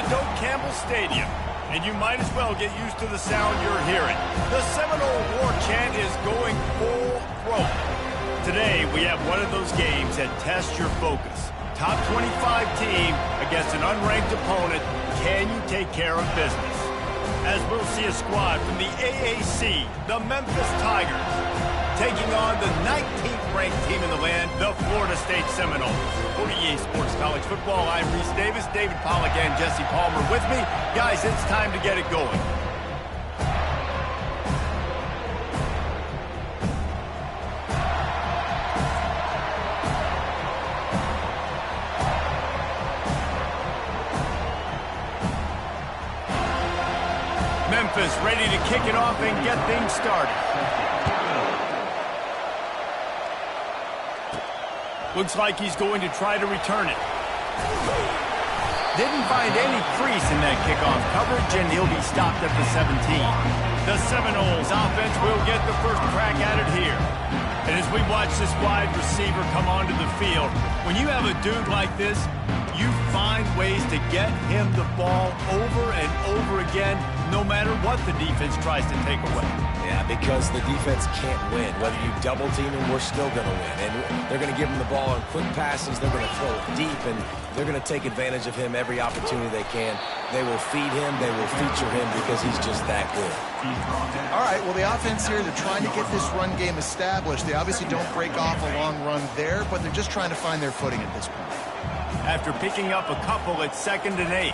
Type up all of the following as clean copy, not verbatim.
Campbell Stadium, and you might as well get used to the sound you're hearing. The Seminole War chant is going full throat. Today, we have one of those games that tests your focus. Top 25 team against an unranked opponent. Can you take care of business? As we'll see a squad from the AAC, the Memphis Tigers, taking on the 19th ranked team in the land, the Florida State Seminoles. For EA Sports College Football, I'm Reese Davis, David Pollack, and Jesse Palmer with me. Guys, it's time to get it going. Memphis ready to kick it off and get things started. Looks like he's going to try to return it. Didn't find any crease in that kickoff coverage, and he'll be stopped at the 17. The Seminoles offense will get the first crack at it here. And as we watch this wide receiver come onto the field, when you have a dude like this, you find ways to get him the ball over and over again, no matter what the defense tries to take away. Yeah, because the defense can't win. Whether you double team him, we're still going to win. And they're going to give him the ball in quick passes. They're going to throw it deep, and they're going to take advantage of him every opportunity they can. They will feed him. They will feature him because he's just that good. All right, well, the offense here, they're trying to get this run game established. They obviously don't break off a long run there, but they're just trying to find their footing at this point. After picking up a couple at 2nd and 8.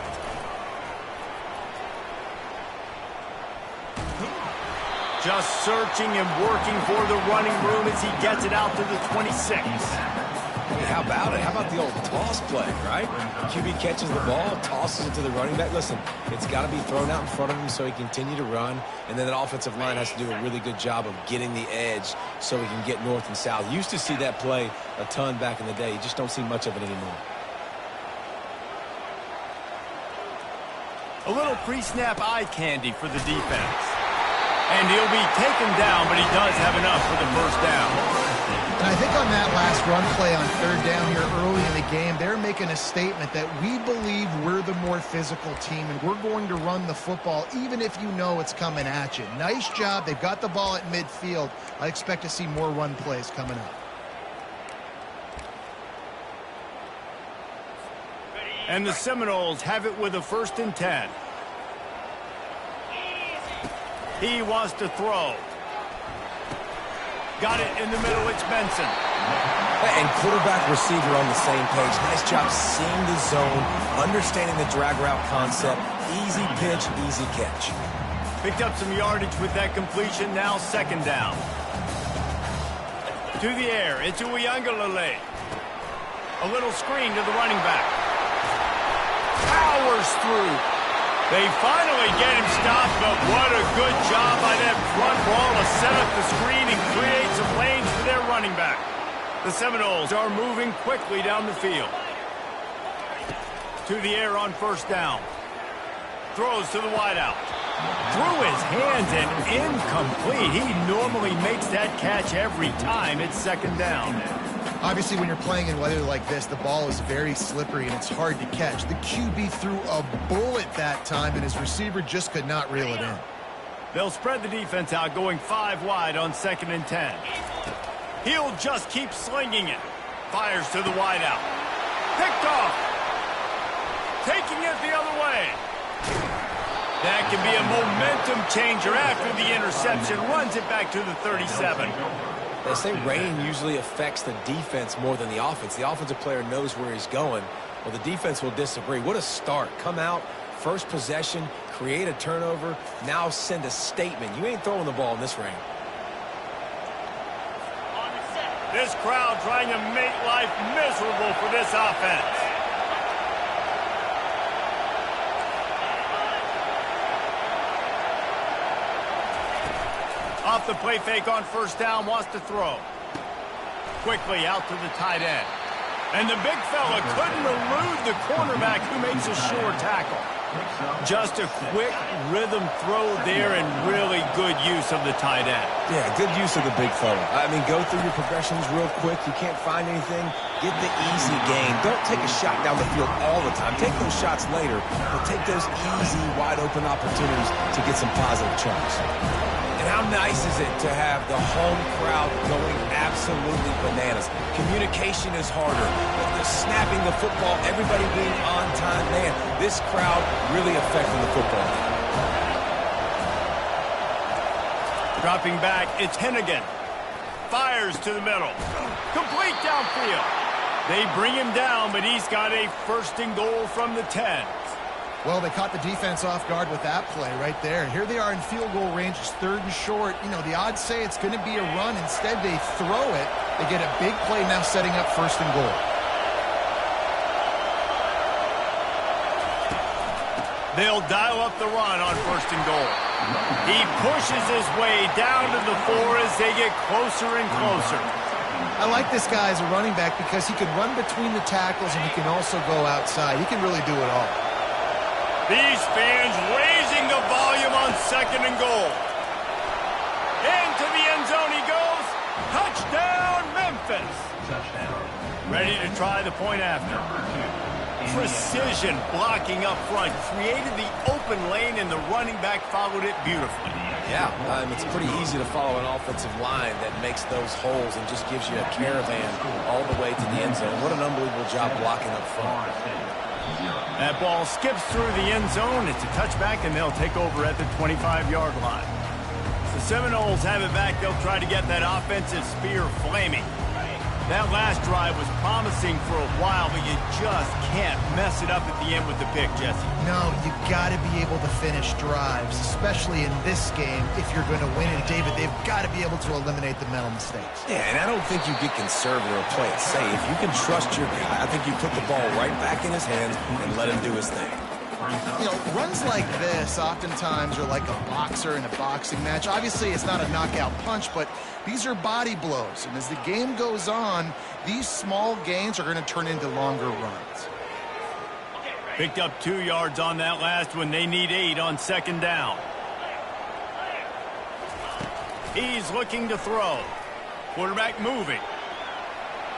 Just searching and working for the running room as he gets it out to the 26. Hey, how about it? How about the old toss play, right? QB catches the ball, tosses it to the running back. Listen, it's got to be thrown out in front of him so he can continue to run, and then that offensive line has to do a really good job of getting the edge so he can get north and south. Used to see that play a ton back in the day. You just don't see much of it anymore. A little pre-snap eye candy for the defense. And he'll be taken down, but he does have enough for the first down. And I think on that last run play on 3rd down here early in the game, they're making a statement that we believe we're the more physical team, and we're going to run the football even if you know it's coming at you. Nice job. They've got the ball at midfield. I expect to see more run plays coming up. And the Seminoles have it with a 1st and 10. He wants to throw. Got it in the middle. It's Benson. And quarterback receiver on the same page. Nice job seeing the zone, understanding the drag route concept. Easy pitch, easy catch. Picked up some yardage with that completion. Now 2nd down. To the air. It's Uiagalelei. A little screen to the running back. Powers through. They finally get him stopped, but what a good job by that front ball to set up the screen and create some lanes for their running back. The Seminoles are moving quickly down the field. To the air on 1st down. Throws to the wideout. Through his hands and incomplete. He normally makes that catch every time. It's 2nd down. Obviously, when you're playing in weather like this, the ball is very slippery and it's hard to catch. The QB threw a bullet that time, and his receiver just could not reel it in. They'll spread the defense out, going 5 wide on 2nd and 10. He'll just keep slinging it. Fires to the wideout. Picked off. Taking it the other way. That can be a momentum changer after the interception. Runs it back to the 37. They say rain usually affects the defense more than the offense. The offensive player knows where he's going. Well, the defense will disagree. What a start. Come out, first possession, create a turnover, now send a statement. You ain't throwing the ball in this rain. This crowd trying to make life miserable for this offense. Off the play fake on 1st down, wants to throw. Quickly out to the tight end. And the big fella couldn't elude the cornerback who makes a sure tackle. Just a quick rhythm throw there and really good use of the tight end. Yeah, good use of the big fella. I mean, go through your progressions real quick. You can't find anything. Get the easy gain. Don't take a shot down the field all the time. Take those shots later, but take those easy, wide-open opportunities to get some positive chunks. And how nice is it to have the home crowd going absolutely bananas? Communication is harder. The snapping the football, everybody being on time. Man, this crowd really affecting the football. Dropping back, it's Hennigan. Fires to the middle. Complete downfield. They bring him down, but he's got a first and goal from the 10. Well, they caught the defense off guard with that play right there. Here they are in field goal range. It's 3rd and short. You know, the odds say it's going to be a run. Instead, they throw it. They get a big play now setting up 1st and goal. They'll dial up the run on 1st and goal. He pushes his way down to the 4 as they get closer and closer. I like this guy as a running back because he can run between the tackles and he can also go outside. He can really do it all. These fans raising the volume on 2nd and goal. Into the end zone he goes. Touchdown, Memphis. Ready to try the point after. Precision blocking up front. Created the open lane and the running back followed it beautifully. Yeah, it's pretty easy to follow an offensive line that makes those holes and just gives you a caravan all the way to the end zone. What an unbelievable job blocking up front. That ball skips through the end zone. It's a touchback, and they'll take over at the 25-yard line. The Seminoles have it back. They'll try to get that offensive spear flaming. That last drive was promising for a while, but you just can't mess it up at the end with the pick, Jesse. No, you got to be able to finish drives, especially in this game if you're going to win. And, David, they've got to be able to eliminate the mental mistakes. Yeah, and I don't think you get conservative or play it safe. You can trust your guy. I think you put the ball right back in his hands and let him do his thing. You know, runs like this oftentimes are like a boxer in a boxing match. Obviously, it's not a knockout punch, but these are body blows. And as the game goes on, these small gains are going to turn into longer runs. Picked up 2 yards on that last one. They need 8 on 2nd down. He's looking to throw. Quarterback moving.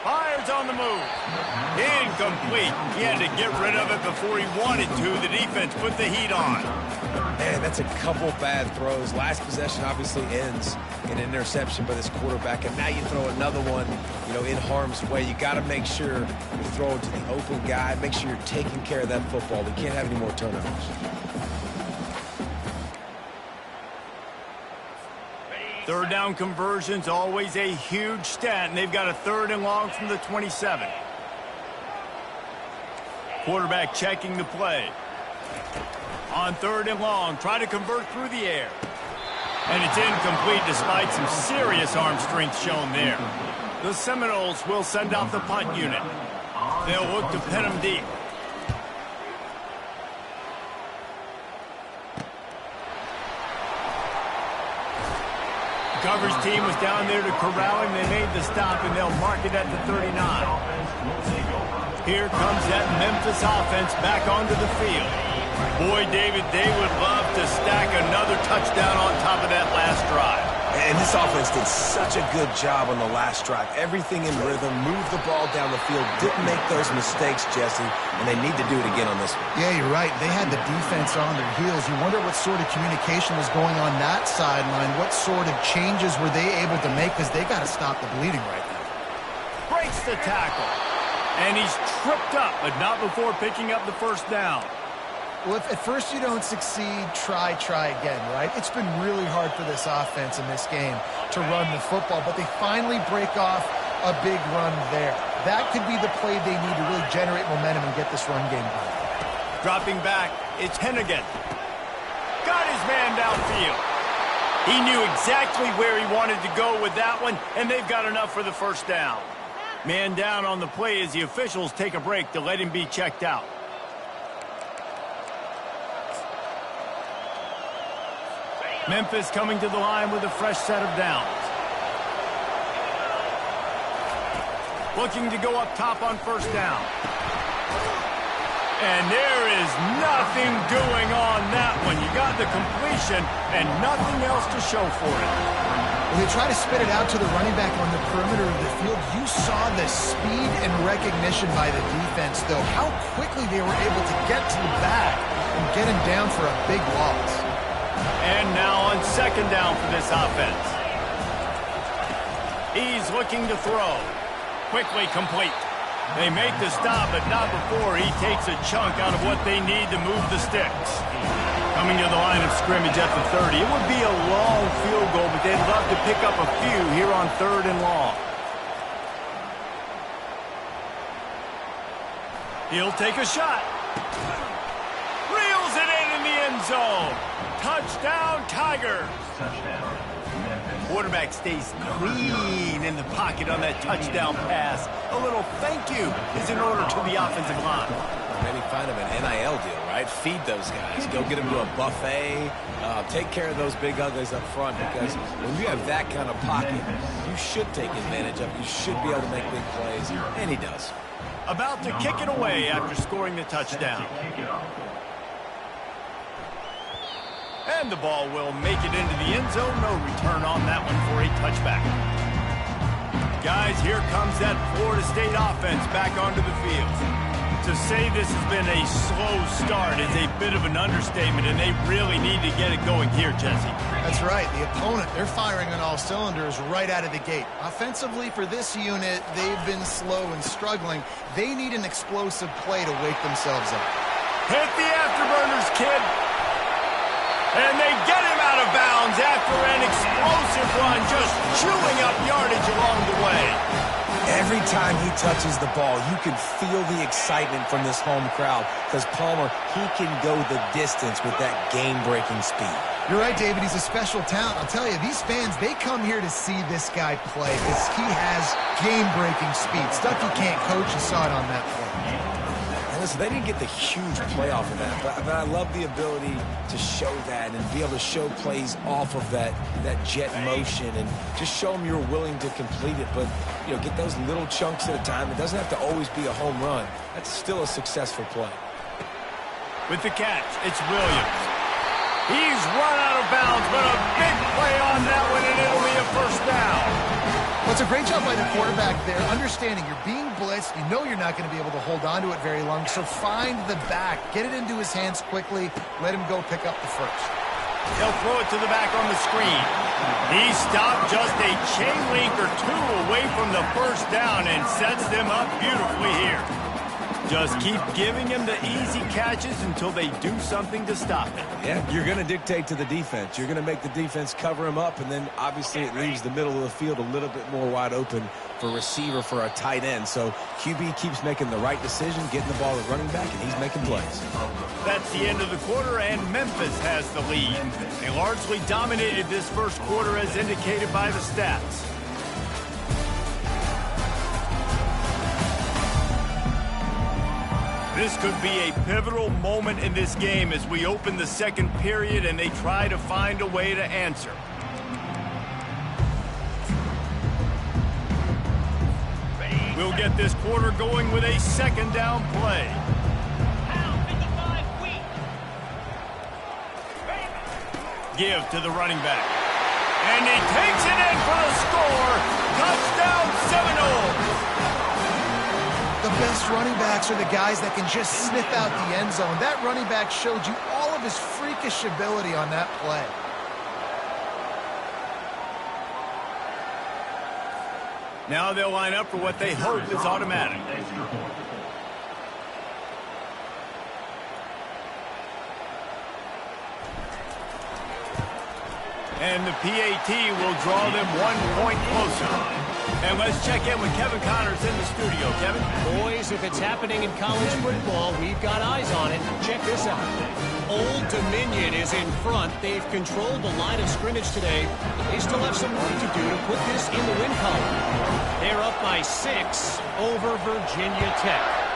Fires on the move. Incomplete. He had to get rid of it before he wanted to. The defense put the heat on. Man, that's a couple bad throws. Last possession obviously ends in an interception by this quarterback, and now you throw another one, you know, in harm's way. You got to make sure you throw it to the open guy. Make sure you're taking care of that football. We can't have any more turnovers. Third down conversions, always a huge stat, and they've got a 3rd and long from the 27. Quarterback checking the play. On 3rd and long, try to convert through the air. And it's incomplete despite some serious arm strength shown there. The Seminoles will send out the punt unit. They'll look to pin him deep. Coverage team was down there to corral him. They made the stop, and they'll mark it at the 39. Here comes that Memphis offense back onto the field. Boy, David, they would love to stack another touchdown on top of that last drive. And this offense did such a good job on the last drive. Everything in rhythm, moved the ball down the field, didn't make those mistakes, Jesse, and they need to do it again on this one. Yeah, you're right. They had the defense on their heels. You wonder what sort of communication was going on that sideline. What sort of changes were they able to make because they got to stop the bleeding right now. Breaks the tackle. And he's tripped up, but not before picking up the 1st down. Well, if at first you don't succeed, try again, right? It's been really hard for this offense in this game to run the football, but they finally break off a big run there. That could be the play they need to really generate momentum and get this run game going. Dropping back, it's Hennigan. Got his man downfield. He knew exactly where he wanted to go with that one, and they've got enough for the 1st down. Man down on the play as the officials take a break to let him be checked out. Memphis coming to the line with a fresh set of downs. Looking to go up top on 1st down. And there is nothing doing on that one. You got the completion and nothing else to show for it. When they try to spit it out to the running back on the perimeter of the field, you saw the speed and recognition by the defense, though. How quickly they were able to get to the back and get him down for a big loss. And now on second down for this offense. He's looking to throw. Quickly complete. They make the stop, but not before he takes a chunk out of what they need to move the sticks. Coming to the line of scrimmage at the 30. It would be a long field goal, but they'd love to pick up a few here on 3rd and long. He'll take a shot. Reels it in the end zone. Touchdown, Tigers. Touchdown. Quarterback stays clean in the pocket on that touchdown pass. A little thank you is in order to the offensive line. Maybe find him an NIL deal, right? Feed those guys. Go get them to a buffet. Take care of those big uglies up front, because when you have that kind of pocket, you should take advantage of it. You should be able to make big plays, and he does. About to kick it away after scoring the touchdown. And the ball will make it into the end zone. No return on that one for a touchback. Guys, here comes that Florida State offense back onto the field. To say this has been a slow start is a bit of an understatement, and they really need to get it going here, Jesse. That's right. The opponent, they're firing on all cylinders right out of the gate. Offensively, for this unit, they've been slow and struggling. They need an explosive play to wake themselves up. Hit the afterburners, kid. And they get him out of bounds after an explosive run, just chewing up yardage along the way. Every time he touches the ball, you can feel the excitement from this home crowd, because Palmer, he can go the distance with that game-breaking speed. You're right, David. He's a special talent. I'll tell you, these fans, they come here to see this guy play because he has game-breaking speed. Stuff you can't coach. You saw it on that play. Listen, they didn't get the huge play off of that, but I love the ability to show that and be able to show plays off of that jet motion and just show them you're willing to complete it. But, you know, get those little chunks at a time. It doesn't have to always be a home run. That's still a successful play. With the catch, it's Williams. He's run out of bounds, but a big play on that one, and it'll be a first down. Well, it's a great job by the quarterback there, understanding you're being blitzed. You know you're not going to be able to hold on to it very long, so find the back. Get it into his hands quickly. Let him go pick up the first. He'll throw it to the back on the screen. He stopped just a chain link or two away from the first down and sets them up beautifully here. Just keep giving him the easy catches until they do something to stop it. Yeah, you're going to dictate to the defense. You're going to make the defense cover him up, and then obviously it leaves the middle of the field a little bit more wide open for receiver, for a tight end. So QB keeps making the right decision, getting the ball to running back, and he's making plays. That's the end of the quarter, and Memphis has the lead. They largely dominated this first quarter as indicated by the stats. This could be a pivotal moment in this game as we open the second period and they try to find a way to answer. We'll get this quarter going with a second down play. Give to the running back. And he takes it in for the score. Touchdown Seminoles. The best running backs are the guys that can just sniff out the end zone. That running back showed you all of his freakish ability on that play. Now they'll line up for what they hope is automatic. And the PAT will draw them 1 point closer. And let's check in with Kevin Connors in the studio. Kevin? Boys, if it's happening in college football, we've got eyes on it. Check this out. Old Dominion is in front. They've controlled the line of scrimmage today. They still have some work to do to put this in the win column. They're up by 6 over Virginia Tech.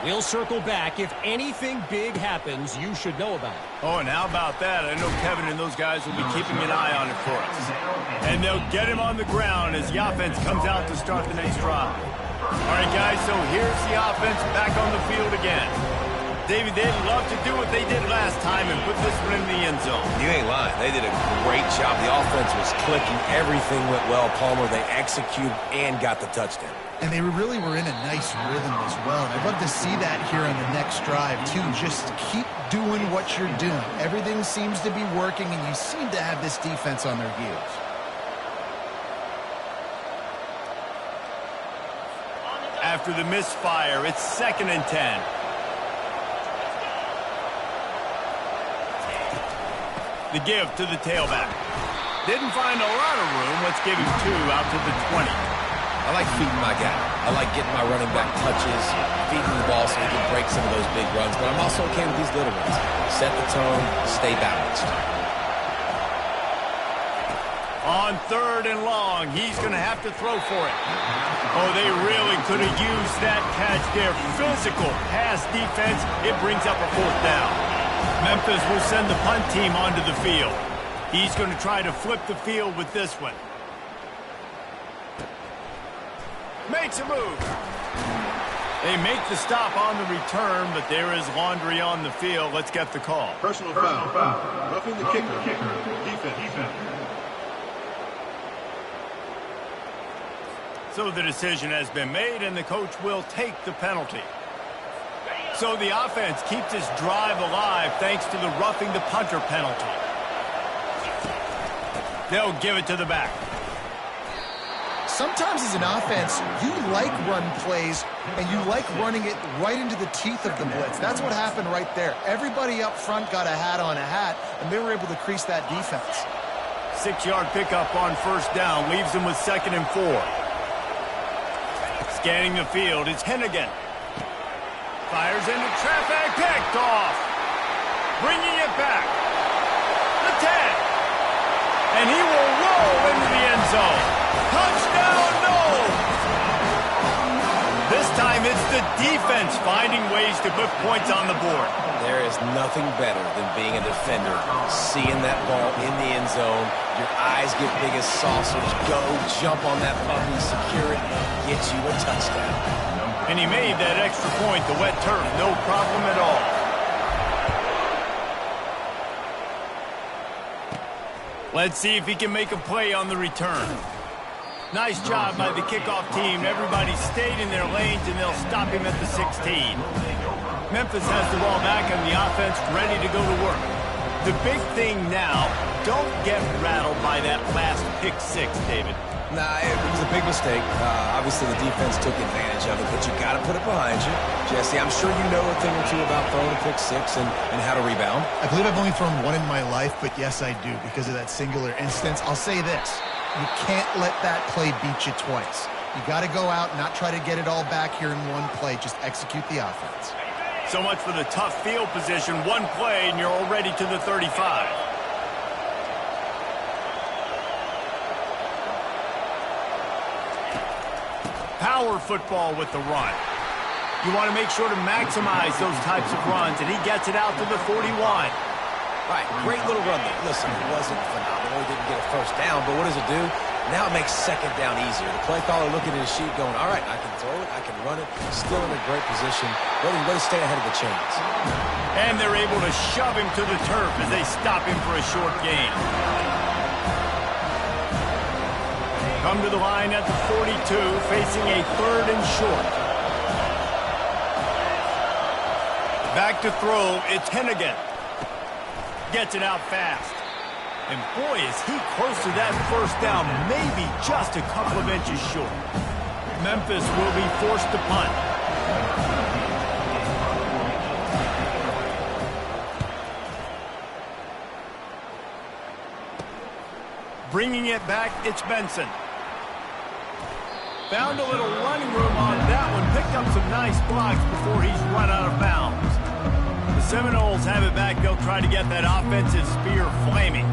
We'll circle back. If anything big happens, you should know about it. Oh, and how about that? I know Kevin and those guys will be keeping an eye on it for us. And they'll get him on the ground as the offense comes out to start the next drive. All right, guys, so here's the offense back on the field again. David, they'd love to do what they did last time and put this one in the end zone. You ain't lying. They did a great job. The offense was clicking. Everything went well. Palmer, they executed and got the touchdown. And they really were in a nice rhythm as well. And I'd love to see that here on the next drive, too. Just keep doing what you're doing. Everything seems to be working, and you seem to have this defense on their heels. After the misfire, it's 2nd and 10. The give to the tailback. Didn't find a lot of room. Let's give him 2 out to the 20. I like feeding my guy. I like getting my running back touches, feeding the ball so he can break some of those big runs. But I'm also okay with these little ones. Set the tone, stay balanced. On 3rd and long, he's going to have to throw for it. Oh, they really could have used that catch there. Physical pass defense. It brings up a 4th down. Memphis will send the punt team onto the field. He's going to try to flip the field with this one. Makes a move. They make the stop on the return, but there is laundry on the field. Let's get the call. Personal foul. Roughing the kicker. Defense. So the decision has been made, and the coach will take the penalty. So the offense keeps this drive alive thanks to the roughing the punter penalty. They'll give it to the back. Sometimes as an offense, you like run plays, and you like running it right into the teeth of the blitz. That's what happened right there. Everybody up front got a hat on a hat, and they were able to crease that defense. 6-yard pickup on 1st down leaves them with 2nd and 4. Scanning the field, it's Hennigan. Fires into traffic, picked off. Bringing it back. The 10. And he will roll into the end zone. Touchdown, no! This time it's the defense finding ways to put points on the board. There is nothing better than being a defender, seeing that ball in the end zone. Your eyes get big as saucers. Go, jump on that puppy, secure it, get you a touchdown. And he made that extra point, the wet turf, no problem at all. Let's see if he can make a play on the return. Nice job by the kickoff team. Everybody stayed in their lanes, and they'll stop him at the 16. Memphis has the ball back, and the offense ready to go to work. The big thing now, don't get rattled by that last pick 6, David. Nah, it was a big mistake. Obviously, the defense took advantage of it, but you got to put it behind you. Jesse, I'm sure you know a thing or two about throwing a pick 6 and how to rebound. I believe I've only thrown one in my life, but yes, I do because of that singular instance. I'll say this. You can't let that play beat you twice. You got to go out and not try to get it all back here in one play. Just execute the offense. So much for the tough field position. One play, and you're already to the 35. Power football with the run. You want to make sure to maximize those types of runs, and he gets it out to the 41. Right, great little run there. Listen, it wasn't phenomenal. He didn't get a 1st down, but what does it do? Now it makes 2nd down easier. The play caller looking at his sheet going, all right, I can throw it, I can run it. Still in a great position. Ready to stay ahead of the chains. And they're able to shove him to the turf as they stop him for a short gain. Come to the line at the 42, facing a 3rd and short. Back to throw, it's Hennigan. Gets it out fast. And boy, is he close to that 1st down, maybe just a couple of inches short. Memphis will be forced to punt. Bringing it back, it's Benson. Found a little running room on that one. Picked up some nice blocks before he's run out of bounds. The Seminoles have it back. They'll try to get that offensive spear flaming.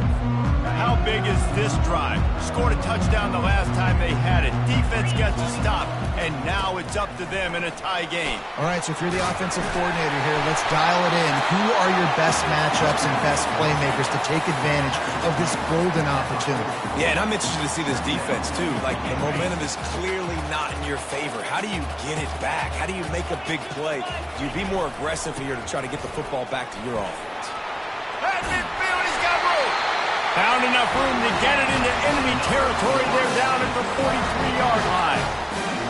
How big is this drive? Scored a touchdown the last time they had it. Defense gets a stop, and now it's up to them in a tie game. All right, so if you're the offensive coordinator here, let's dial it in. Who are your best matchups and best playmakers to take advantage of this golden opportunity? Yeah, and I'm interested to see this defense, too. Like, the momentum is clearly not in your favor. How do you get it back? How do you make a big play? Do you be more aggressive here to try to get the football back to your offense? At midfield, he's got room. Found enough room to get it into enemy territory. They're down at the 43-yard line.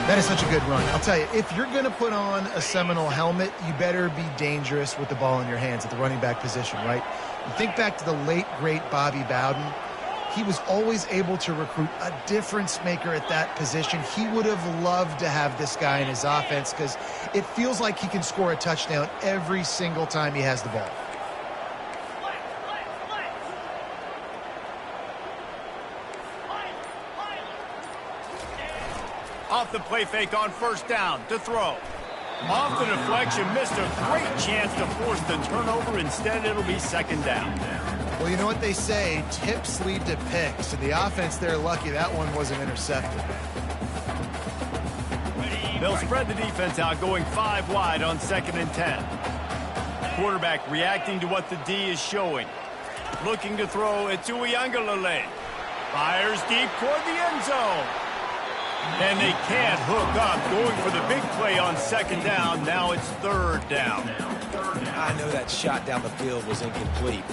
That is such a good run. I'll tell you, if you're going to put on a Seminole helmet, you better be dangerous with the ball in your hands at the running back position, right? You think back to the late, great Bobby Bowden. He was always able to recruit a difference maker at that position. He would have loved to have this guy in his offense because it feels like he can score a touchdown every single time he has the ball. Off the play fake on first down to throw. Off the deflection, missed a great chance to force the turnover. Instead, it'll be second down. Well, you know what they say, tips lead to picks. And the offense, they're lucky that one wasn't intercepted. They'll spread the defense out, going 5 wide on 2nd and 10. Quarterback reacting to what the D is showing. Looking to throw, it's Uiagalelei. Fires deep toward the end zone. And they can't hook up. Going for the big play on 2nd down. Now it's 3rd down. I know that shot down the field was incomplete,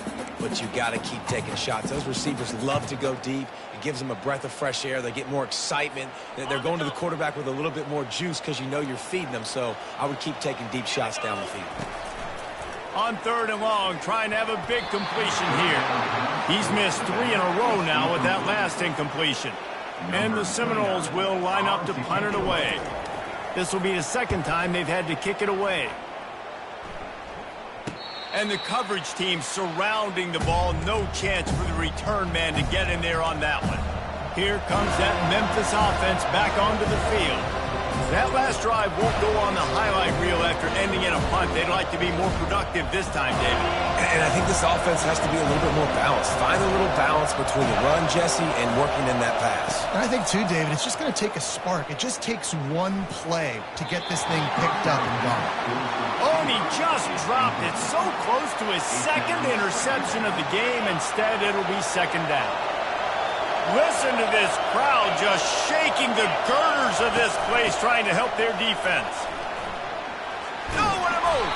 but you got to keep taking shots. Those receivers love to go deep. It gives them a breath of fresh air. They get more excitement. They're going to the quarterback with a little bit more juice because you know you're feeding them. So I would keep taking deep shots down the field. On 3rd and long, trying to have a big completion here. He's missed 3 in a row now with that last incompletion. And the Seminoles will line up to punt it away. This will be the 2nd time they've had to kick it away. And the coverage team surrounding the ball. No chance for the return man to get in there on that one. Here comes that Memphis offense back onto the field. That last drive won't go on the highlight reel after ending in a punt. They'd like to be more productive this time, David. And I think this offense has to be a little bit more balanced. Find a little balance between the run, Jesse, and working in that pass. And I think, too, David, it's just going to take a spark. It just takes one play to get this thing picked up and gone. Oh, and he just dropped it so close to his 2nd interception of the game. Instead, it'll be 2nd down. Listen to this crowd just shaking the girders of this place, trying to help their defense. No, what a move!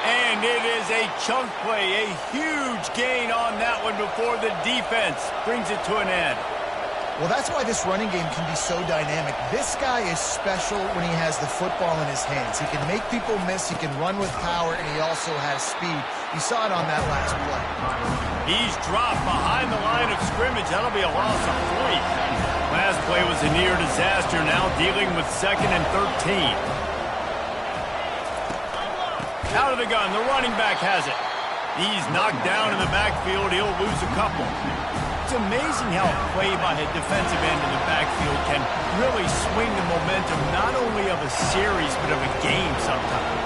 And it is a chunk play, a huge gain on that one before the defense brings it to an end. Well, that's why this running game can be so dynamic. This guy is special when he has the football in his hands. He can make people miss, he can run with power, and he also has speed. You saw it on that last play. He's dropped behind the line of scrimmage. That'll be a loss of 3. Last play was a near disaster, now dealing with 2nd and 13. Out of the gun, the running back has it. He's knocked down in the backfield. He'll lose a couple. It's amazing how a play by a defensive end in the backfield can really swing the momentum not only of a series but of a game sometimes.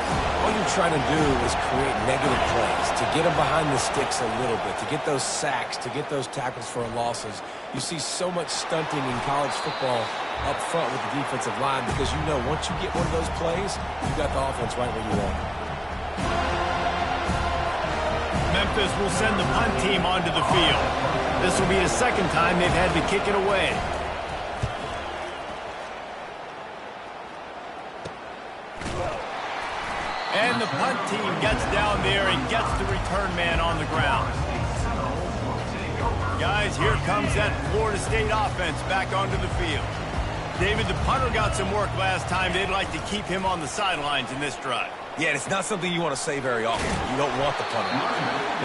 All you're trying to do is create negative plays, to get them behind the sticks a little bit, to get those sacks, to get those tackles for losses. You see so much stunting in college football up front with the defensive line because you know once you get one of those plays, you got the offense right where you want it. Memphis will send the punt team onto the field. This will be the 2nd time they've had to kick it away. And the punt team gets down there and gets the return man on the ground. Guys, here comes that Florida State offense back onto the field. David, the punter got some work last time. They'd like to keep him on the sidelines in this drive. Yeah, and it's not something you want to say very often. You don't want the punter.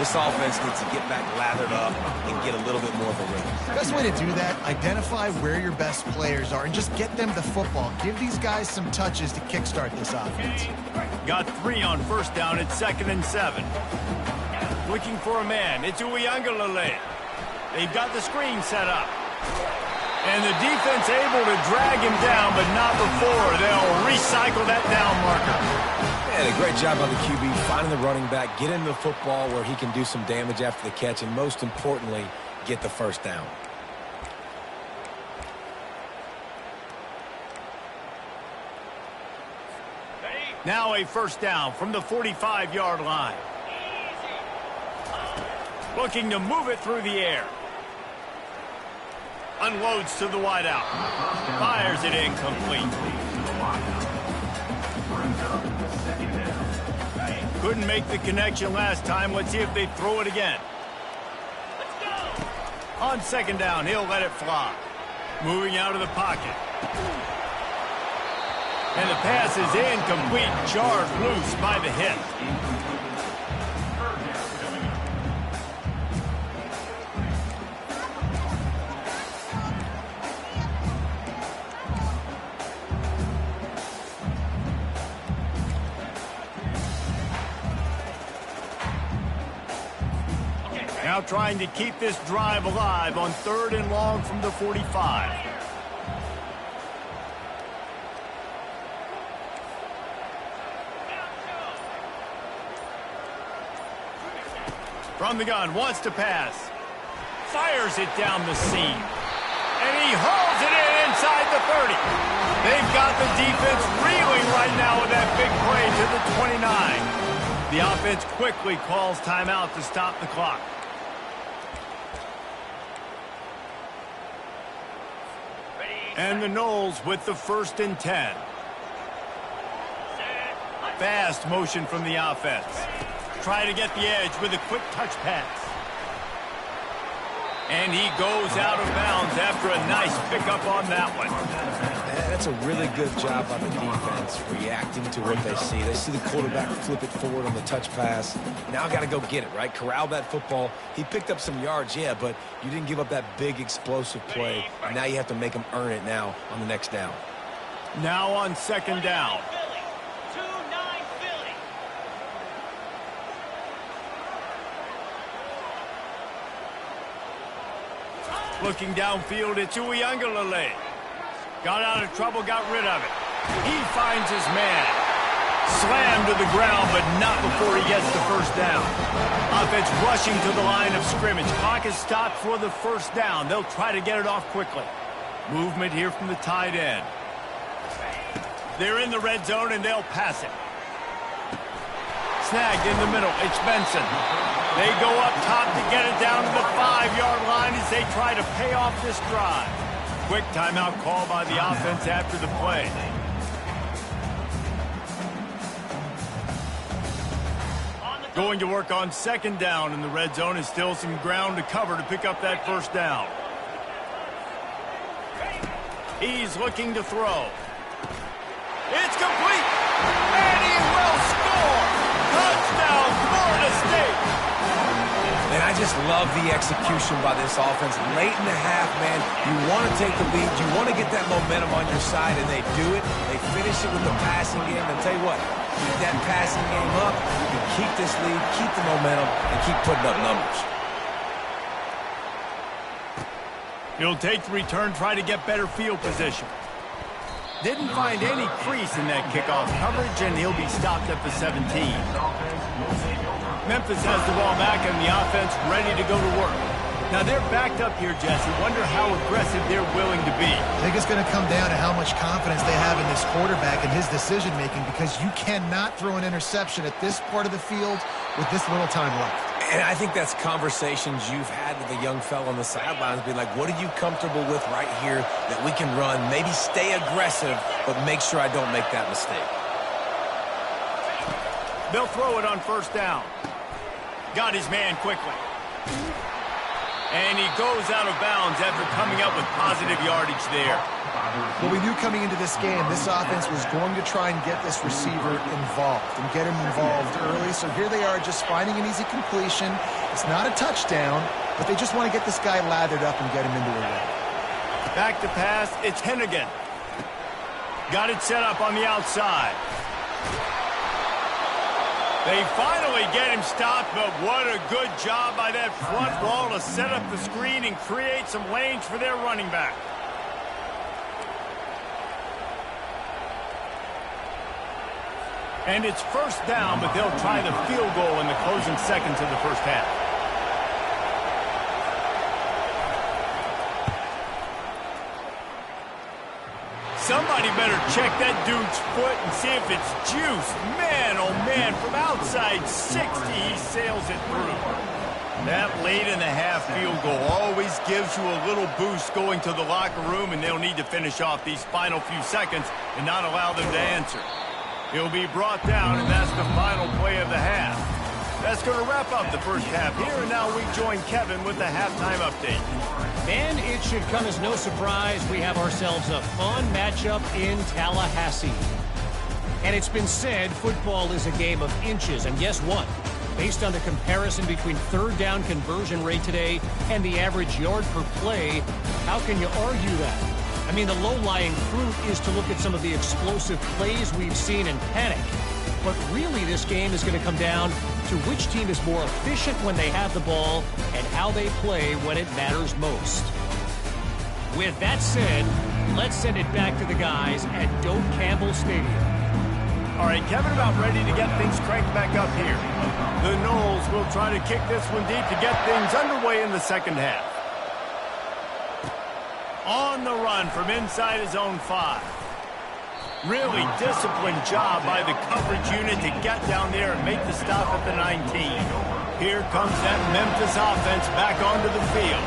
This offense needs to get back lathered up and get a little bit more of a rhythm. The best way to do that, identify where your best players are and just get them the football. Give these guys some touches to kickstart this offense. Got 3 on first down at 2nd and 7. Looking for a man. It's Uiagalelei. They've got the screen set up. And the defense able to drag him down, but not before. They'll recycle that down marker. And a great job on the QB, finding the running back, get him the football where he can do some damage after the catch, and most importantly, get the first down. Now a first down from the 45-yard line. Looking to move it through the air. Unloads to the wideout. Fires it incomplete. Couldn't make the connection last time. Let's see if they throw it again. On second down, he'll let it fly. Moving out of the pocket. And the pass is incomplete. Jarred loose by the hit. Now trying to keep this drive alive on 3rd and long from the 45. From the gun, wants to pass. Fires it down the seam. And he hauls it in inside the 30. They've got the defense reeling right now with that big play to the 29. The offense quickly calls timeout to stop the clock. And the Noles with the 1st and 10. Fast motion from the offense. Try to get the edge with a quick touch pass. And he goes out of bounds after a nice pickup on that one. That's a really good job by the defense, reacting to what they see. They see the quarterback flip it forward on the touch pass. Now I got to go get it, right? Corral that football. He picked up some yards, yeah, but you didn't give up that big explosive play. And now you have to make them earn it now on the next down. Now on second down. Looking downfield, it's Uiagalelei. Got out of trouble, got rid of it. He finds his man. Slammed to the ground, but not before he gets the first down. Offense rushing to the line of scrimmage. Clock is stopped for the first down. They'll try to get it off quickly. Movement here from the tight end. They're in the red zone, and they'll pass it. Snagged in the middle. It's Benson. They go up top to get it down to the 5-yard line as they try to pay off this drive. Quick timeout call by the offense after the play. Going to work on second down in the red zone is still some ground to cover to pick up that first down. He's looking to throw. It's complete. And he will score. Touchdown, Florida State. And I just love the execution by this offense. Late in the half, man, you want to take the lead. You want to get that momentum on your side, and they do it. They finish it with the passing game. And tell you what, keep that passing game up. You can keep this lead, keep the momentum, and keep putting up numbers. He'll take the return, try to get better field position. Didn't find any crease in that kickoff coverage, and he'll be stopped at the 17. Memphis has the ball back and the offense ready to go to work. Now they're backed up here, Jesse. Wonder how aggressive they're willing to be. I think it's going to come down to how much confidence they have in this quarterback and his decision-making, because you cannot throw an interception at this part of the field with this little time left. And I think that's conversations you've had with a young fella on the sidelines. Be like, what are you comfortable with right here that we can run? Maybe stay aggressive, but make sure I don't make that mistake. They'll throw it on first down. Got his man quickly. And he goes out of bounds after coming up with positive yardage there. Well, we knew coming into this game, this offense was going to try and get this receiver involved and get him involved early. So here they are just finding an easy completion. It's not a touchdown, but they just want to get this guy lathered up and get him into a run. Back to pass, it's Hennigan. Got it set up on the outside. They finally get him stopped, but what a good job by that front wall to set up the screen and create some lanes for their running back. And it's first down, but they'll try the field goal in the closing seconds of the first half. Somebody better check that dude's foot and see if it's juice. Man, oh man, from outside 60, he sails it through. That late in the half field goal always gives you a little boost going to the locker room, and they'll need to finish off these final few seconds and not allow them to answer. He'll be brought down, and that's the final play of the half. That's going to wrap up the first half here, and now we join Kevin with the halftime update. And it should come as no surprise we have ourselves a fun matchup in Tallahassee. And it's been said football is a game of inches, and guess what? Based on the comparison between third down conversion rate today and the average yard per play, how can you argue that? I mean, the low-lying fruit is to look at some of the explosive plays we've seen and panic. But really, this game is going to come down to which team is more efficient when they have the ball and how they play when it matters most. With that said, let's send it back to the guys at Doak Campbell Stadium. All right, Kevin, about ready to get things cranked back up here. The Noles will try to kick this one deep to get things underway in the second half. On the run from inside his own 5. Really disciplined job by the coverage unit to get down there and make the stop at the 19. Here comes that Memphis offense back onto the field.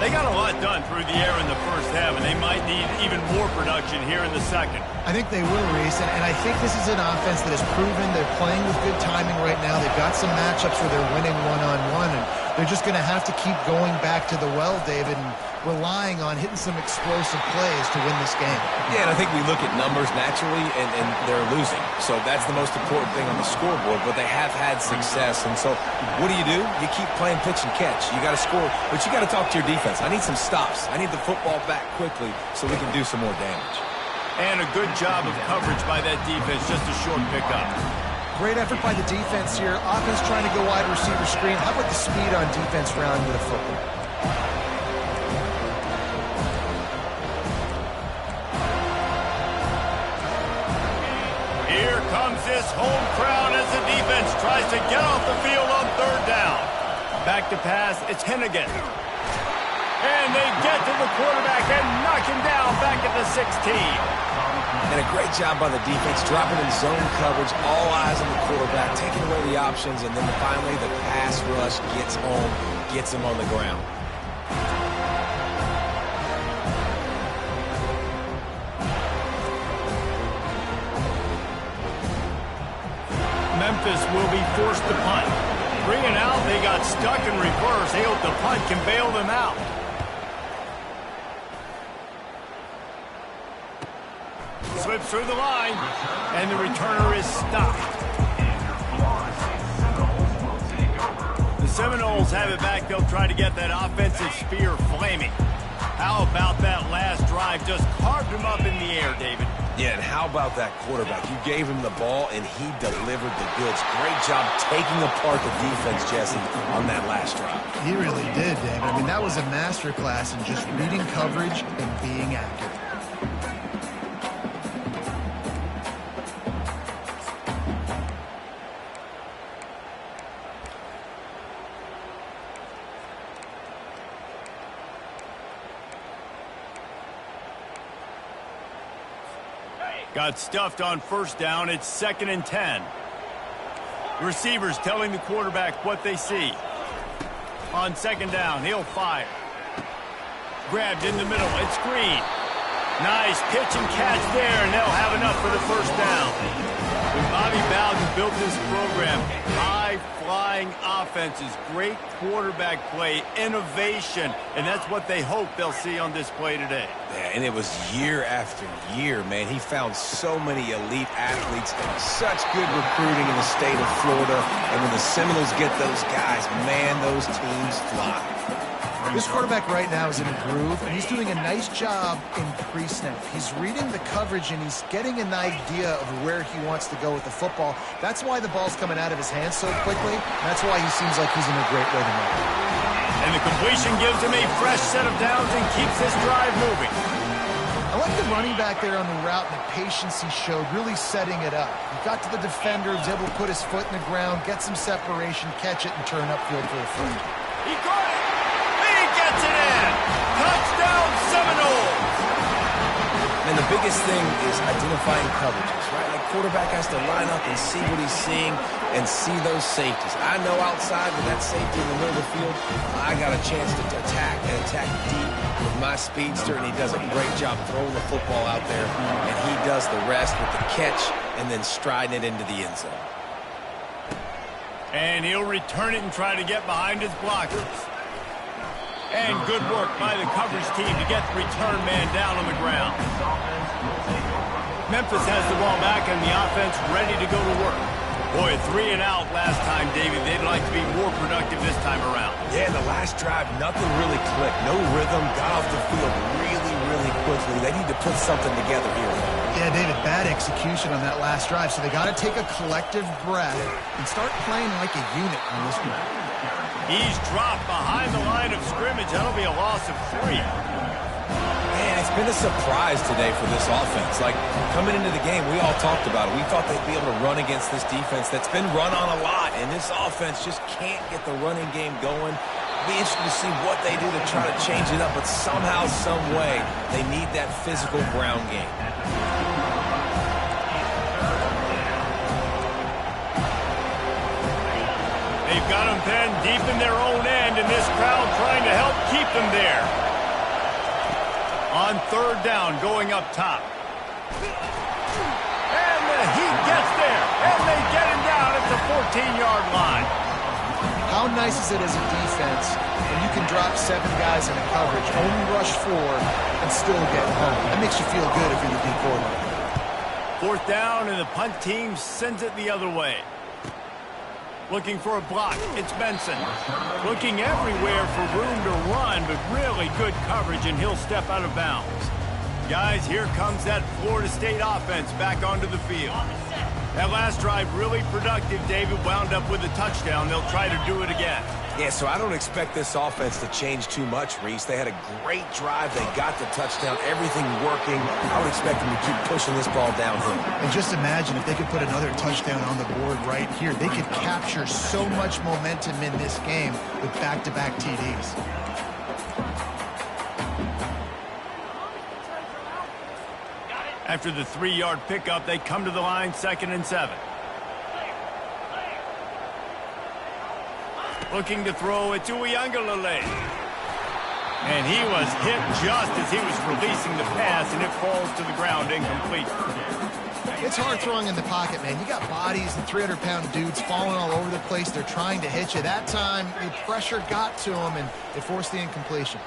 They got a lot done through the air in the first half, and they might need even more production here in the second. I think they will, Reese, and I think this is an offense that has proven they're playing with good timing right now. They've got some matchups where they're winning one-on-one, and they're just going to have to keep going back to the well, David, and relying on hitting some explosive plays to win this game. Yeah, and I think we look at numbers naturally, and they're losing. So that's the most important thing on the scoreboard, but they have had success. And so what do? You keep playing pitch and catch. You got to score, but you got to talk to your defense. I need some stops. I need the football back quickly so we can do some more damage. And a good job of coverage by that defense, just a short pickup. Great effort by the defense here. Offense trying to go wide receiver screen. How about the speed on defense rounding with a football? Here comes this home crowd as the defense tries to get off the field on third down. Back to pass, it's Hennigan. And they get to the quarterback and knock him down back at the 16. And a great job by the defense, dropping in zone coverage, all eyes on the quarterback, taking away the options, and then finally the pass rush gets home, gets him on the ground. Memphis will be forced to punt. Bring it out, they got stuck in reverse. They hope the punt can bail them out. Slips through the line, and the returner is stopped. The Seminoles have it back. They'll try to get that offensive spear flaming. How about that last drive? Just carved him up in the air, David. Yeah, and how about that quarterback? You gave him the ball, and he delivered the goods. Great job taking apart the defense, Jesse, on that last drive. He really did, David. I mean, that was a masterclass in just reading coverage and being accurate. Got stuffed on first down. It's 2nd and 10. Receivers telling the quarterback what they see. On 2nd down, he'll fire. Grabbed in the middle. It's Green. Nice pitch and catch there, and they'll have enough for the first down. When Bobby Bowden built this program, high-flying offenses, great quarterback play, innovation, and that's what they hope they'll see on display today. Yeah, and it was year after year, man. He found so many elite athletes, such good recruiting in the state of Florida, and when the Seminoles get those guys, man, those teams fly. This quarterback right now is in a groove, and he's doing a nice job in pre-snap. He's reading the coverage, and he's getting an idea of where he wants to go with the football. That's why the ball's coming out of his hands so quickly. That's why he seems like he's in a great rhythm right now. And the completion gives him a fresh set of downs and keeps this drive moving. I like the running back there on the route and the patience he showed, really setting it up. He got to the defender, was able to put his foot in the ground, get some separation, catch it, and turn upfield for a first. He caught it! He gets it in! Touchdown Seminoles! And the biggest thing is identifying coverages, right? Like quarterback has to line up and see what he's seeing and see those safeties. I know outside with that safety in the middle of the field, I got a chance to attack and attack deep with my speedster, and he does a great job throwing the football out there, and he does the rest with the catch and then striding it into the end zone. And he'll return it and try to get behind his blockers. And good work by the coverage team to get the return man down on the ground. Memphis has the ball back and the offense ready to go to work. Boy, 3 and out last time, David. They'd like to be more productive this time around. Yeah, the last drive, nothing really clicked. No rhythm, got off the field really quickly. They need to put something together here. Yeah, David, bad execution on that last drive. So they got to take a collective breath and start playing like a unit on this one. He's dropped behind the line of scrimmage. That'll be a loss of 3. Man, it's been a surprise today for this offense. Like, coming into the game, we all talked about it. We thought they'd be able to run against this defense that's been run on a lot, and this offense just can't get the running game going. It'll be interesting to see what they do to try to change it up, but somehow, some way, they need that physical ground game. They've got them pinned deep in their own end, and this crowd trying to help keep them there. On 3rd down, going up top. And the Heat gets there, and they get him down at the 14-yard line. How nice is it as a defense when you can drop 7 guys in a coverage, only rush 4, and still get home? That makes you feel good if you're the D quarterback. 4th down, and the punt team sends it the other way. Looking for a block. It's Benson. Looking everywhere for room to run, but really good coverage, and he'll step out of bounds. Guys, here comes that Florida State offense back onto the field. That last drive really productive. David wound up with a touchdown. They'll try to do it again. Yeah, so I don't expect this offense to change too much, Reese. They had a great drive. They got the touchdown. Everything working. I would expect them to keep pushing this ball downhill. And just imagine if they could put another touchdown on the board right here. They could capture so much momentum in this game with back-to-back TDs. After the 3-yard pickup, they come to the line, 2nd and 7. Looking to throw it to Uiagalelei. And he was hit just as he was releasing the pass, and it falls to the ground incomplete. It's hard throwing in the pocket, man. You got bodies and 300-pound dudes falling all over the place. They're trying to hit you. That time, the pressure got to him, and it forced the incompletion.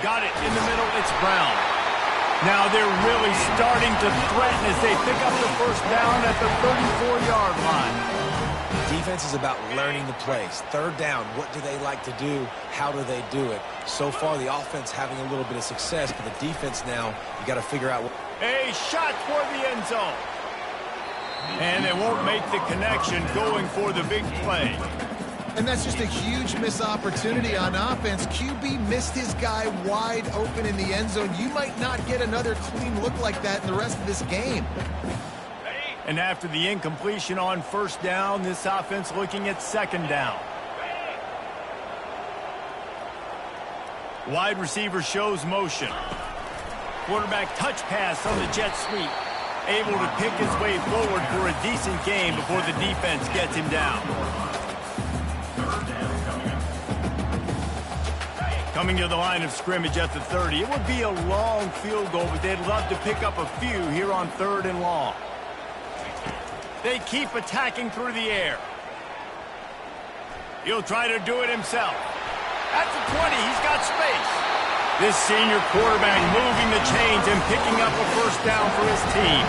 Got it in the middle. It's Brown. Now they're really starting to threaten as they pick up the 1st down at the 34-yard line. Defense is about learning the plays. 3rd down, what do they like to do? How do they do it? So far, the offense having a little bit of success, but the defense now, you got to figure out what... A shot for the end zone. And they won't make the connection going for the big play. And that's just a huge missed opportunity on offense. QB missed his guy wide open in the end zone. You might not get another clean look like that in the rest of this game. And after the incompletion on 1st down, this offense looking at 2nd down. Wide receiver shows motion. Quarterback touch pass on the jet sweep. Able to pick his way forward for a decent game before the defense gets him down. Coming to the line of scrimmage at the 30. It would be a long field goal, but they'd love to pick up a few here on 3rd and long. They keep attacking through the air. He'll try to do it himself. At the 20, he's got space. This senior quarterback moving the chains and picking up a 1st down for his team.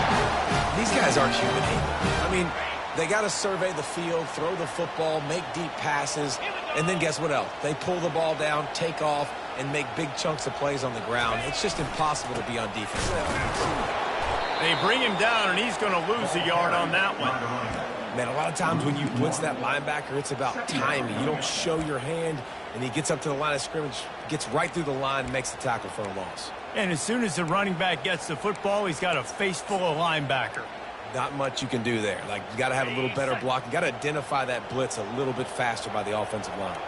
These guys aren't human. I mean, they got to survey the field, throw the football, make deep passes, and then guess what else? They pull the ball down, take off, and make big chunks of plays on the ground. It's just impossible to be on defense now. They bring him down, and he's going to lose a yard on that one. Man, a lot of times when you blitz that linebacker, it's about timing. You don't show your hand, and he gets up to the line of scrimmage, gets right through the line, and makes the tackle for a loss. And as soon as the running back gets the football, he's got a face full of linebacker. Not much you can do there. Like, you got to have a little better block. You got to identify that blitz a little bit faster by the offensive line.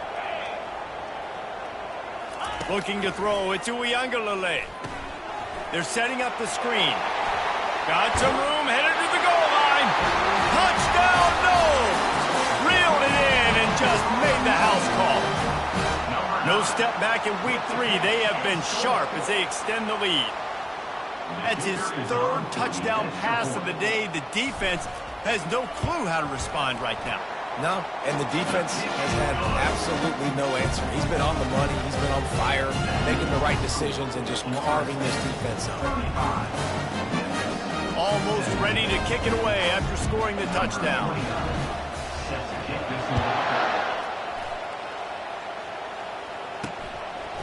Looking to throw it to Uiagalelei. They're setting up the screen. Got some room, headed to the goal line. Touchdown, no! Reeled it in and just made the house call. No step back in week 3. They have been sharp as they extend the lead. That's his 3rd touchdown pass of the day. The defense has no clue how to respond right now. No, and the defense has had absolutely no answer. He's been on the money. He's been on fire, making the right decisions and just carving this defense up. Almost ready to kick it away after scoring the touchdown.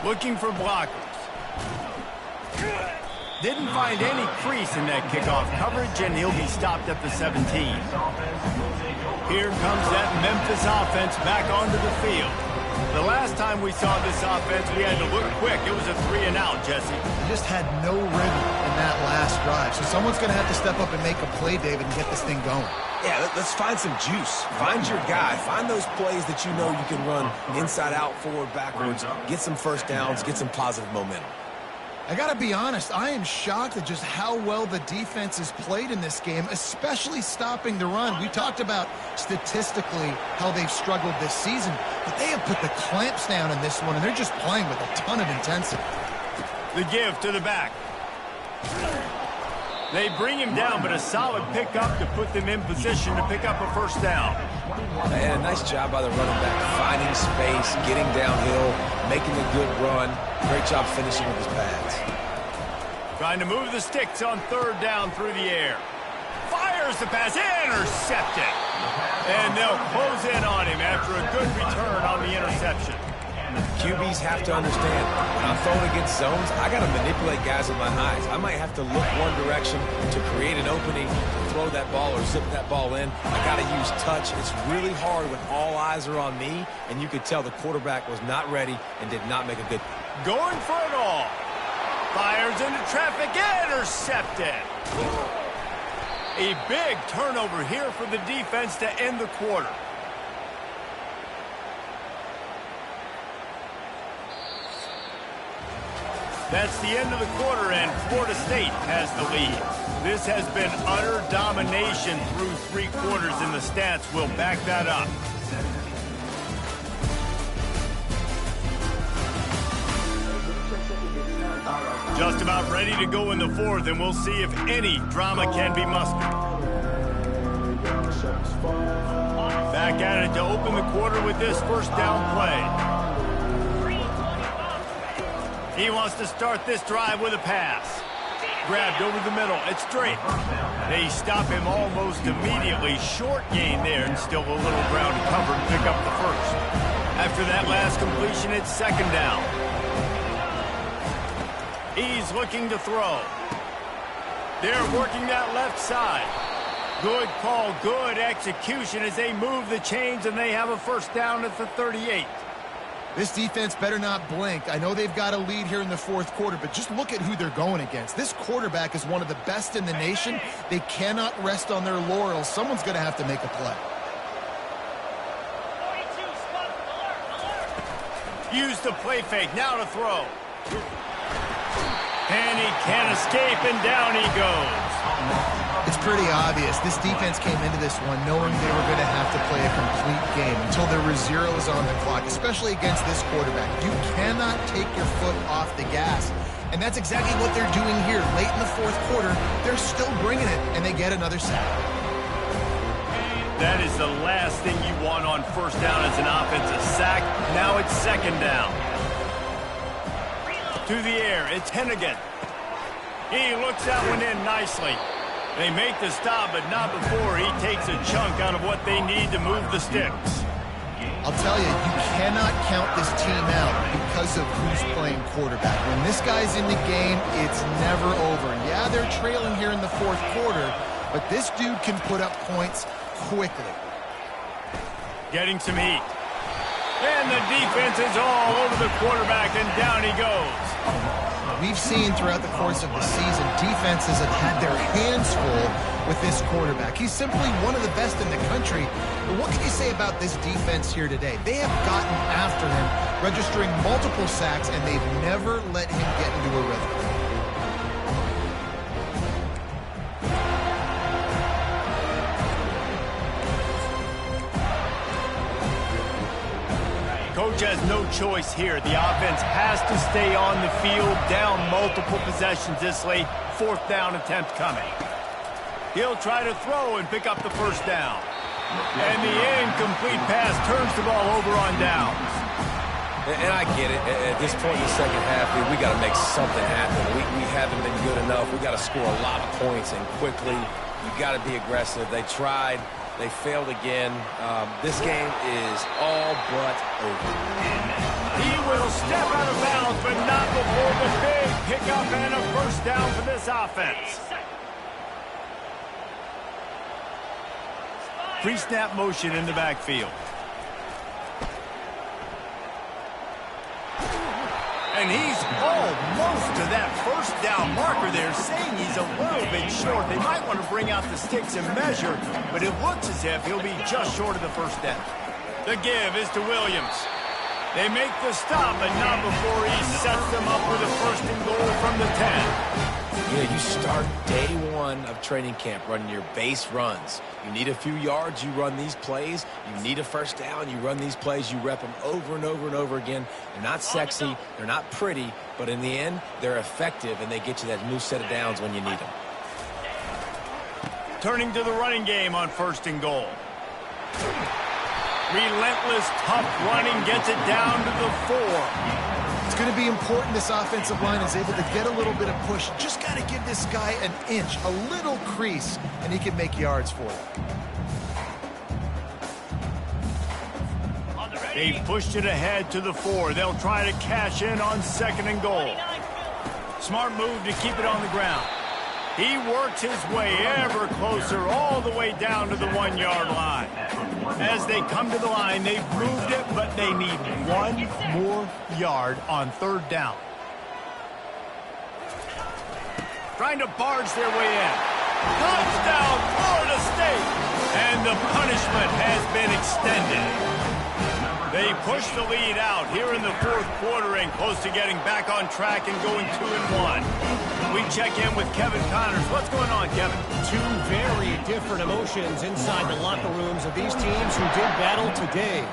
Looking for blockers. Didn't find any crease in that kickoff coverage, and he'll be stopped at the 17. Here comes that Memphis offense back onto the field. The last time we saw this offense, we had to look quick. It was a 3-and-out, Jesse. They just had no rhythm in that last drive. So someone's going to have to step up and make a play, David, and get this thing going. Yeah, let's find some juice. Find your guy. Find those plays that you know you can run inside out, forward, backwards. Get some first downs. Get some positive momentum. I got to be honest, I am shocked at just how well the defense has played in this game, especially stopping the run. We talked about statistically how they've struggled this season, but they have put the clamps down in this one, and they're just playing with a ton of intensity. The give to the back. They bring him down, but a solid pickup to put them in position to pick up a first down. And a nice job by the running back, finding space, getting downhill, making a good run. Great job finishing with his pads. Trying to move the sticks on 3rd down through the air. Fires the pass, intercepted. And they'll close in on him after a good return on the interception. QBs have to understand, when I'm throwing against zones, I got to manipulate guys with my eyes. I might have to look one direction to create an opening, to throw that ball or zip that ball in. I got to use touch. It's really hard when all eyes are on me, and you could tell the quarterback was not ready and did not make a good. Going for it all. Fires into traffic, intercepted. A big turnover here for the defense to end the quarter. That's the end of the quarter, and Florida State has the lead. This has been utter domination through 3 quarters, and the stats will back that up. Just about ready to go in the 4th, and we'll see if any drama can be mustered. Back at it to open the quarter with this first down play. He wants to start this drive with a pass. Grabbed over the middle. It's straight. They stop him almost immediately. Short gain there, and still a little ground to cover to pick up the first. After that last completion, it's 2nd down. He's looking to throw. They're working that left side. Good call, good execution as they move the chains, and they have a first down at the 38. This defense better not blink. I know they've got a lead here in the 4th quarter, but just look at who they're going against. This quarterback is one of the best in the nation. They cannot rest on their laurels. Someone's going to have to make a play. Use the play fake. Now to throw. And he can't escape, and down he goes. It's pretty obvious. This defense came into this one knowing they were going to have to play a complete game until there were zeros on the clock, especially against this quarterback. You cannot take your foot off the gas. And that's exactly what they're doing here. Late in the 4th quarter, they're still bringing it, and they get another sack. That is the last thing you want on first down as an offensive sack. Now it's 2nd down. To the air, it's Hennigan. He looks that one in nicely. They make the stop, but not before he takes a chunk out of what they need to move the sticks. I'll tell you, you cannot count this team out because of who's playing quarterback. When this guy's in the game, it's never over. Yeah, they're trailing here in the 4th quarter, but this dude can put up points quickly. Getting some heat. And the defense is all over the quarterback, and down he goes. We've seen throughout the course of the season, defenses have had their hands full with this quarterback. He's simply one of the best in the country. But what can you say about this defense here today? They have gotten after him, registering multiple sacks, and they've never let him get into a rhythm. Coach has no choice here. The offense has to stay on the field, down multiple possessions this late. 4th down attempt coming. He'll try to throw and pick up the first down. And the incomplete pass turns the ball over on downs. And I get it. At this point in the second half, we got to make something happen. We haven't been good enough. We got to score a lot of points and quickly. You got to be aggressive. They tried. They failed again. This game is all but over. He will step out of bounds, but not before the big pickup and a first down for this offense. Pre-snap motion in the backfield. And he's almost to that first down marker there, saying he's a little bit short. They might want to bring out the sticks and measure, but it looks as if he'll be just short of the first down. The give is to Williams. They make the stop, but not before he sets them up with a 1st and goal from the 10. Yeah, you start day 1 of training camp running your base runs. You need a few yards, you run these plays. You need a first down, you run these plays. You rep them over and over and over again. They're not sexy, they're not pretty, but in the end, they're effective, and they get you that new set of downs when you need them. Turning to the running game on 1st and goal. Relentless, tough running gets it down to the 4. It's going to be important this offensive line is able to get a little bit of push. Just got to give this guy an inch, a little crease, and he can make yards for you. They pushed it ahead to the 4. They'll try to cash in on 2nd and goal. Smart move to keep it on the ground. He works his way ever closer all the way down to the 1-yard line. As they come to the line, they've moved it, but they need 1 more yard on 3rd down. Trying to barge their way in. Touchdown, Florida State! And the punishment has been extended. They push the lead out here in the 4th quarter and close to getting back on track and going 2-1. We check in with Kevin Connors. What's going on, Kevin? 2 very different emotions inside the locker rooms of these teams who did battle today.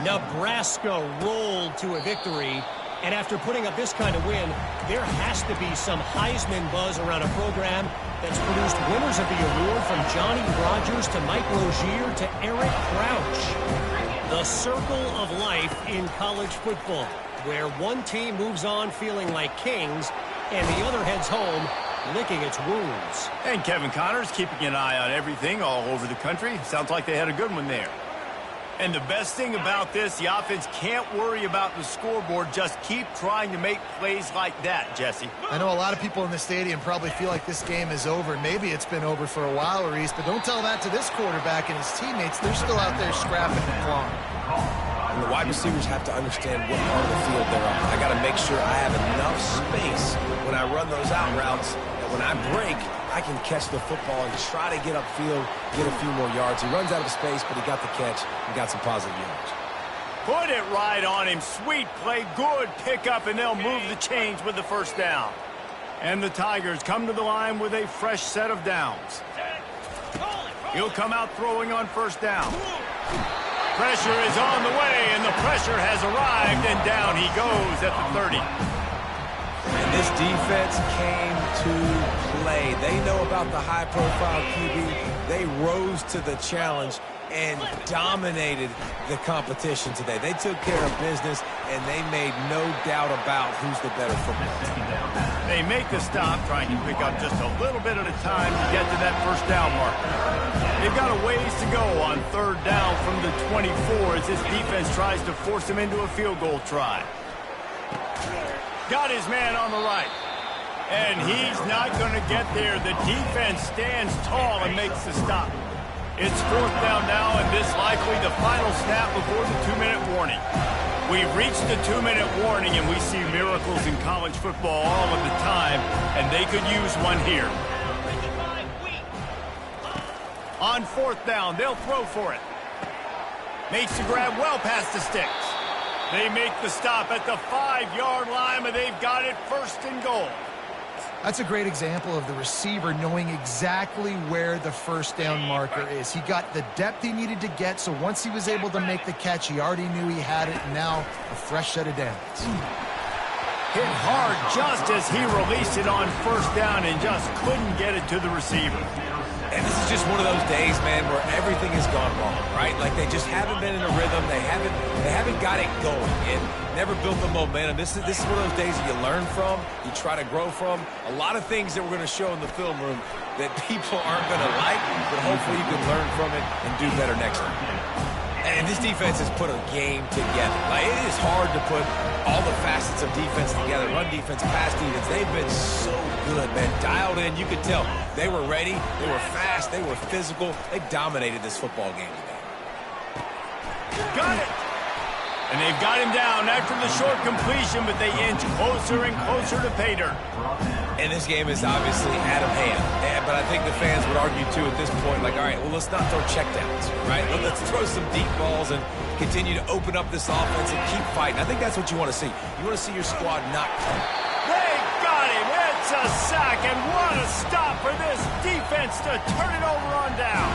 Nebraska rolled to a victory, and after putting up this kind of win, there has to be some Heisman buzz around a program that's produced winners of the award from Johnny Rodgers to Mike Rozier to Eric Crouch. The circle of life in college football, where one team moves on feeling like kings and the other heads home licking its wounds. And Kevin Connors keeping an eye on everything all over the country. Sounds like they had a good one there. And the best thing about this, the offense can't worry about the scoreboard. Just keep trying to make plays like that, Jesse. I know a lot of people in the stadium probably feel like this game is over. Maybe it's been over for a while, Reese, but don't tell that to this quarterback and his teammates. They're still out there scrapping and clawing. And the wide receivers have to understand what part of the field they're on. I got to make sure I have enough space when I run those out routes that when I break, I can catch the football and try to get upfield, get a few more yards. He runs out of space, but he got the catch and got some positive yards. Put it right on him. Sweet play, good pickup, and they'll move the chains with the first down. And the Tigers come to the line with a fresh set of downs. He'll come out throwing on 1st down. Pressure is on the way, and the pressure has arrived, and down he goes at the 30. And this defense came to play. They know about the high-profile QB. They rose to the challenge and dominated the competition today. They took care of business, and they made no doubt about who's the better football team. They make the stop, trying to pick up just a little bit at a time to get to that first down marker. They've got a ways to go on 3rd down from the 24 as this defense tries to force him into a field goal try. Got his man on the right. And he's not going to get there. The defense stands tall and makes the stop. It's 4th down now, and this likely the final snap before the 2-minute warning. We've reached the 2-minute warning, and we see miracles in college football all of the time, and they could use one here. On 4th down, they'll throw for it. Makes the grab well past the sticks. They make the stop at the 5-yard line, and they've got it 1st and goal. That's a great example of the receiver knowing exactly where the first down marker is. He got the depth he needed to get, so once he was able to make the catch, he already knew he had it, and now a fresh set of downs. Hit hard just as he released it on first down and just couldn't get it to the receiver. And this is just one of those days, man, where everything has gone wrong, right? Like they just haven't been in a rhythm. They haven't got it going and never built the momentum. This is one of those days that you learn from, you try to grow from. A lot of things that we're going to show in the film room that people aren't going to like, but hopefully you can learn from it and do better next time. And this defense has put a game together. Like, it is hard to put all the facets of defense together. Run defense, pass defense. They've been so good, man. Dialed in. You could tell they were ready. They were fast. They were physical. They dominated this football game today. Got it. And they've got him down after the short completion, but they inch closer and closer to pay dirt. And this game is obviously out of hand. But I think the fans would argue, too, at this point, like, all right, well, let's not throw checkdowns, right? Let's throw some deep balls and continue to open up this offense and keep fighting. I think that's what you want to see. You want to see your squad not come. They got him. It's a sack, and what a stop for this defense to turn it over on down.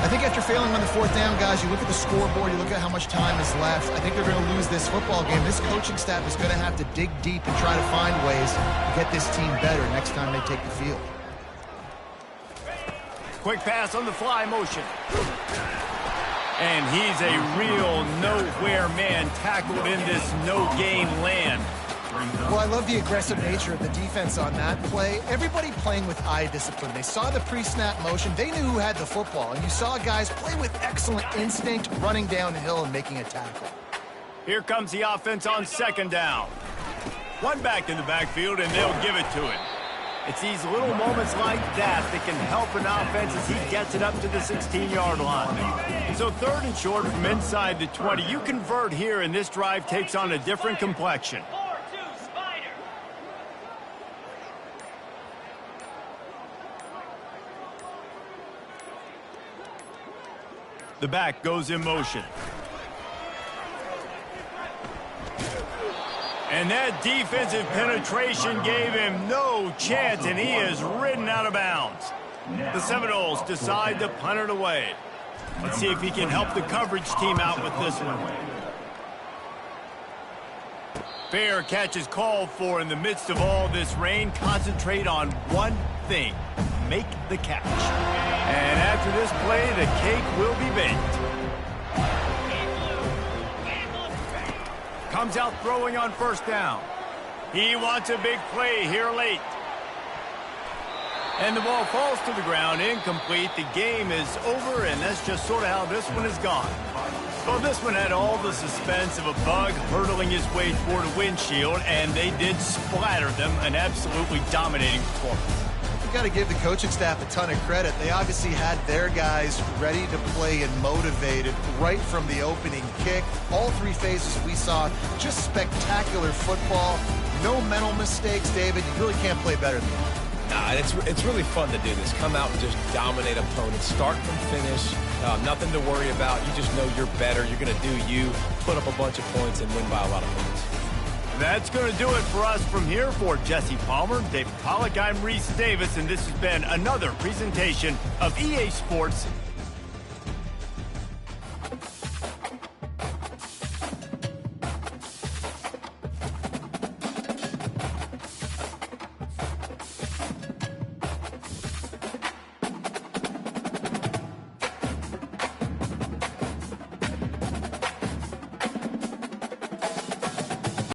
I think after failing on the fourth down, guys, you look at the scoreboard, you look at how much time is left. I think they're going to lose this football game. This coaching staff is going to have to dig deep and try to find ways to get this team better next time they take the field. Quick pass on the fly motion. And he's a real nowhere man tackled in this no-gain land. Well, I love the aggressive nature of the defense on that play. Everybody playing with eye discipline. They saw the pre-snap motion. They knew who had the football. And you saw guys play with excellent instinct, running downhill and making a tackle. Here comes the offense on second down. One back in the backfield, and they'll give it to him. It's these little moments like that that can help an offense as he gets it up to the 16-yard line. So third and short from inside the 20. You convert here, and this drive takes on a different complexion. The back goes in motion. And that defensive penetration gave him no chance, and he is ridden out of bounds. The Seminoles decide to punt it away. Let's see if he can help the coverage team out with this one. Fair catch is called for in the midst of all this rain. Concentrate on one thing. Make the catch. And after this play, the cake will be baked. Comes out throwing on first down. He wants a big play here late. And the ball falls to the ground, incomplete. The game is over, and that's just sort of how this one is gone. Well, this one had all the suspense of a bug hurtling his way toward a windshield, and they did splatter them. An absolutely dominating performance. Got to give the coaching staff a ton of credit. They obviously had their guys ready to play and motivated right from the opening kick. All three phases we saw just spectacular football. No mental mistakes, David. You really can't play better than that. Nah, it's really fun to do this. Come out and just dominate opponents. Start from finish. Nothing to worry about. You just know you're better. You're going to do you, put up a bunch of points, and win by a lot of points. That's going to do it for us from here. For Jesse Palmer, David Pollack, I'm Reese Davis, and this has been another presentation of EA Sports